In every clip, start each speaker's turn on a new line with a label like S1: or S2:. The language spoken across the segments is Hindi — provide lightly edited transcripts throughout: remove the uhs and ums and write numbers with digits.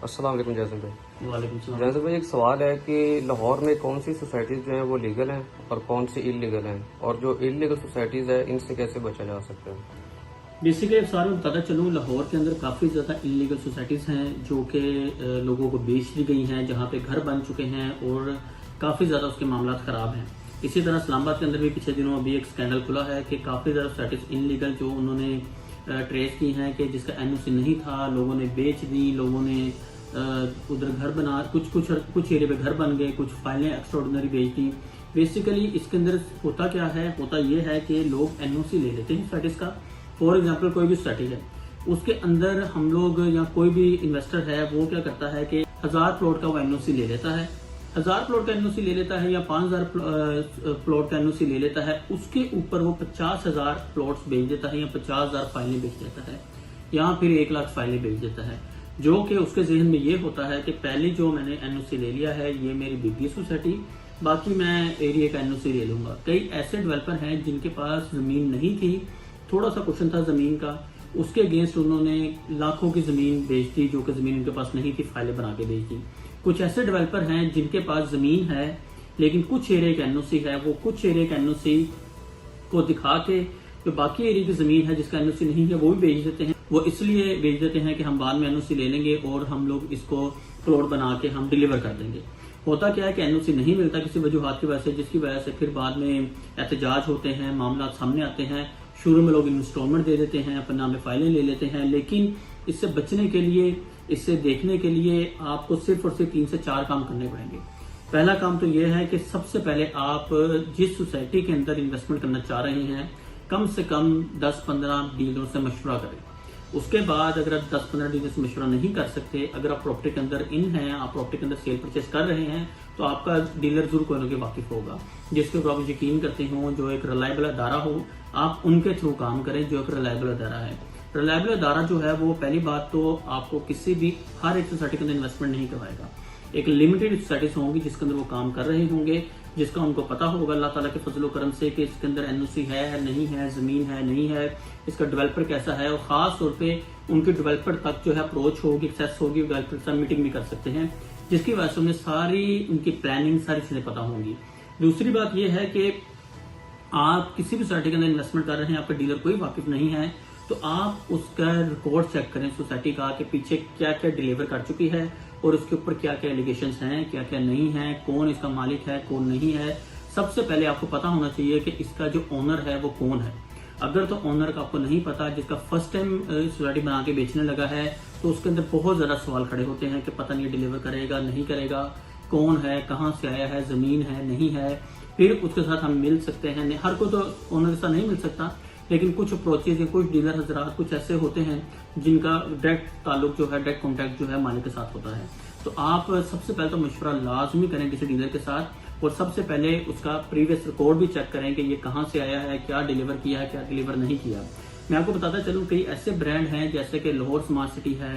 S1: अस्सलाम वालेकुम जैसन भाई।
S2: वालेकुम सलाम।
S1: जैसन भाई, एक सवाल है कि लाहौर में कौन सी सोसाइटीज़ जो हैं वो लीगल हैं और कौन सी इलीगल हैं, और जो इलीगल सोसाइटीज़ है इनसे कैसे बचा जा सकता है?
S2: बेसिकली सारे में बताता चलूँ, लाहौर के अंदर काफ़ी ज़्यादा इलीगल सोसाइटीज़ हैं जो कि लोगों को बेच दी गई हैं, जहाँ पे घर बन चुके हैं और काफ़ी ज़्यादा उसके मामला ख़राब हैं। इसी तरह इस्लामाबाद के अंदर भी पिछले दिनों अभी एक स्कैंडल खुला है कि काफ़ी ज़्यादा सोसाइटीज़ इलीगल जो उन्होंने ट्रेस की हैं कि जिसका एनओसी नहीं था, लोगों ने बेच दी, लोगों ने उधर घर बना कुछ एरिया पे घर बन गए, कुछ फाइलें एक्स्ट्राऑर्डिनरी बेच दी। बेसिकली इसके अंदर होता क्या है, होता ये है कि लोग एनओसी ले लेते हैं सोसाइटीज़ का। फॉर एग्जाम्पल कोई भी सोसाइटी है, उसके अंदर हम लोग या कोई भी इन्वेस्टर है वो क्या करता है कि 1000 प्लॉट का वो एनओसी ले लेता है, 1000 प्लॉट का एनओसी ले लेता है या 5000 प्लॉट का एनओसी ले लेता है। उसके ऊपर वो 50,000 प्लॉट्स बेच देता है या 50,000 फाइलें बेच देता है या फिर 1 लाख फाइलें बेच देता है। जो कि उसके जहन में ये होता है कि पहले जो मैंने एनओसी ले लिया है ये मेरी बिगली सोसाइटी, बाकी मैं एरिया का एनओसी ले लूंगा। कई ऐसे डेवलपर हैं जिनके पास जमीन नहीं थी, थोड़ा सा क्वेश्चन था जमीन का, उसके अगेंस्ट उन्होंने लाखों की जमीन बेच दी, जो कि जमीन उनके पास नहीं थी, फाइलें बना के बेच दी। कुछ ऐसे डेवलपर हैं जिनके पास जमीन है लेकिन कुछ एरिया का एनओसी है, वो कुछ एरिया का एनओसी को दिखा के जो बाकी एरिया की जमीन है जिसका एनओसी नहीं है वो भी बेच देते हैं। वो इसलिए बेच देते हैं कि हम बाद में एनओसी ले लेंगे और हम लोग इसको प्लॉट बना के हम डिलीवर कर देंगे। होता क्या है कि एनओसी नहीं मिलता किसी वजूहात की वजह से, जिसकी वजह से फिर बाद में एहतजाज होते हैं, मामला सामने आते हैं। शुरू में लोग इंस्टॉलमेंट दे देते हैं, अपने नाम में फाइलें ले लेते हैं, लेकिन इससे बचने के लिए, इससे देखने के लिए आपको सिर्फ और सिर्फ 3 से 4 काम करने पड़ेंगे। पहला काम तो यह है कि सबसे पहले आप जिस सोसाइटी के अंदर इन्वेस्टमेंट करना चाह रहे हैं कम से कम 10-15 डीलरों से मशवरा करें। उसके बाद अगर आप 10-15 डीलर से मशवरा नहीं कर सकते, अगर आप प्रॉपर्टी के अंदर इन हैं, आप प्रॉपर्टी के अंदर सेल परचेस कर रहे हैं, तो आपका डीलर जरूर कोई ना कोई वाकिफ होगा जिसके ऊपर आप यकीन करते हो, जो एक रिलायबल अदारा हो, आप उनके थ्रू काम करें जो एक रिलायबल अदारा है। रिलायबल अदारा जो है वो पहली बात तो आपको किसी भी हर एक सोसाइटी के अंदर इन्वेस्टमेंट नहीं करवाएगा। एक लिमिटेड सोसाइटीज होंगी जिसके अंदर वो काम कर रहे होंगे, जिसका उनको पता होगा अल्लाह ताला के फजलो करम से कि इसके अंदर एनओसी है नहीं है, जमीन है नहीं है, इसका डेवलपर कैसा है, और खास तौर पे उनके डेवलपर तक जो है अप्रोच होगी, एक्सेस होगी, डेवलपर से मीटिंग भी कर सकते हैं, जिसकी वजह से उन्हें सारी उनकी प्लानिंग सारी चीजें पता होंगी। दूसरी बात यह है कि आप किसी भी सोसाइटी के अंदर इन्वेस्टमेंट कर रहे हैं, आपका डीलर कोई वाकिफ नहीं है, तो आप उसका रिकॉर्ड चेक करें सोसाइटी का कि पीछे क्या क्या डिलीवर कर चुकी है और उसके ऊपर क्या क्या एलिगेशंस हैं, क्या क्या नहीं है, कौन इसका मालिक है, कौन नहीं है। सबसे पहले आपको पता होना चाहिए कि इसका जो ओनर है वो कौन है। अगर तो ओनर का आपको नहीं पता, जिसका फर्स्ट टाइम सोसाइटी बना के बेचने लगा है, तो उसके अंदर बहुत ज्यादा सवाल खड़े होते हैं कि पता नहीं डिलीवर करेगा नहीं करेगा, कौन है, कहाँ से आया है, जमीन है नहीं है। फिर उसके साथ हम मिल सकते हैं, हर को तो ओनर के साथ नहीं मिल सकता, लेकिन कुछ अप्रोचेज या कुछ डीलर हजरात कुछ ऐसे होते हैं जिनका डायरेक्ट ताल्लुक जो है, डायरेक्ट कॉन्टैक्ट जो है मालिक के साथ होता है। तो आप सबसे पहले तो मशवरा लाजमी करें किसी डीलर के साथ, और सबसे पहले उसका प्रीवियस रिकॉर्ड भी चेक करें कि ये कहाँ से आया है, क्या डिलीवर किया है, क्या डिलीवर नहीं किया। मैं आपको बताता चलूँ, कई ऐसे ब्रांड हैं जैसे कि लाहौर स्मार्ट सिटी है,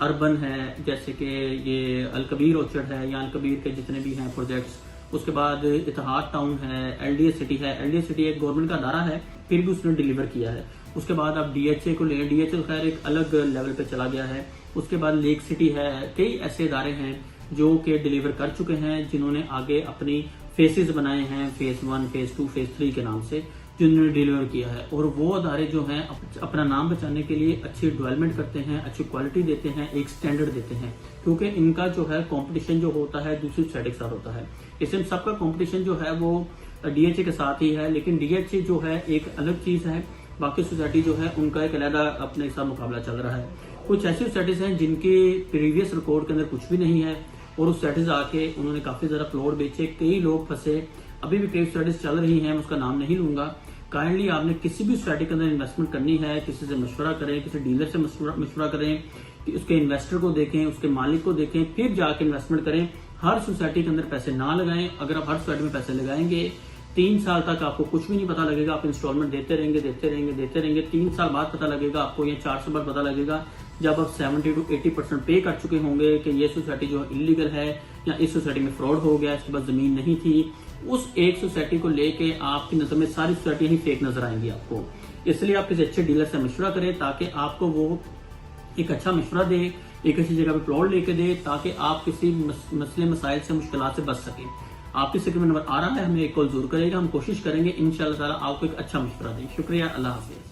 S2: अर्बन है, जैसे कि ये अलकबीर ऑर्चर्ड है या अलकबीर के जितने भी हैं प्रोजेक्ट्स, उसके बाद इतिहाद टाउन है, एलडीए सिटी है। एलडीए सिटी एक गवर्नमेंट का अदारा है, फिर भी उसने डिलीवर किया है। उसके बाद आप डीएचए को ले, डीएचए खैर एक अलग लेवल पे चला गया है। उसके बाद लेक सिटी है। कई ऐसे इदारे हैं जो कि डिलीवर कर चुके हैं, जिन्होंने आगे अपनी फेसेस बनाए हैं, फेज 1, फेज 2, फेज 3 के नाम से, जिन्होंने डिलीवर किया है। और वो अदारे जो हैं अपना नाम बचाने के लिए अच्छी डेवलपमेंट करते हैं, अच्छी क्वालिटी देते हैं, एक स्टैंडर्ड देते हैं, क्योंकि इनका जो है कंपटीशन जो होता है दूसरी सोसाइटी के साथ होता है। इसमें सबका कंपटीशन जो है वो डीएचए के साथ ही है, लेकिन डीएचए जो है एक अलग चीज है, बाकी सोसाइटी जो है उनका एक अलग अपने साथ मुकाबला चल रहा है। कुछ ऐसी सोसाइटीज हैं जिनके प्रीवियस रिकॉर्ड के अंदर कुछ भी नहीं है, और उस सोसाइटीज आके उन्होंने काफी ज्यादा प्लॉट बेचे, कई लोग फंसे। अभी भी कई सोसाइटीज चल रही हैं, मैं उसका नाम नहीं लूंगा। काइंडली आपने किसी भी सोसाइटी के अंदर इन्वेस्टमेंट करनी है, किसी से मशवरा करें, किसी डीलर से मशवरा करें, कि उसके इन्वेस्टर को देखें, उसके मालिक को देखें, फिर जाके इन्वेस्टमेंट करें। हर सोसाइटी के अंदर पैसे ना लगाएं। अगर आप हर सोसाइटी में पैसे लगाएंगे, 3 साल तक आपको कुछ भी नहीं पता लगेगा, आप इंस्टॉलमेंट देते रहेंगे। 3 साल बाद पता लगेगा आपको, या 4 साल बाद पता लगेगा, जब आप 70 to 80% पे कर चुके होंगे कि ये सोसाइटी जो इलीगल है या इस सोसाइटी में फ्रॉड हो गया, इसके बाद जमीन नहीं थी। उस एक सोसाइटी को लेके आपकी नजर में सारी सोसाइटी ही फेक नजर आएंगी आपको। इसलिए आप किसी अच्छे डीलर से मशवरा करें ताकि आपको वो एक अच्छा मशवरा दे एक अच्छी जगह पे प्लॉट लेके दे ताकि आप किसी मसले मसाइल से मुश्किलात से बच सकें। आपके स्क्रीन में नंबर आ रहा है, हमें एक कॉल जरूर करेगा, हम कोशिश करेंगे इंशाअल्लाह ताला आपको एक अच्छा मशवरा दें। शुक्रिया, अल्लाह हाफिज।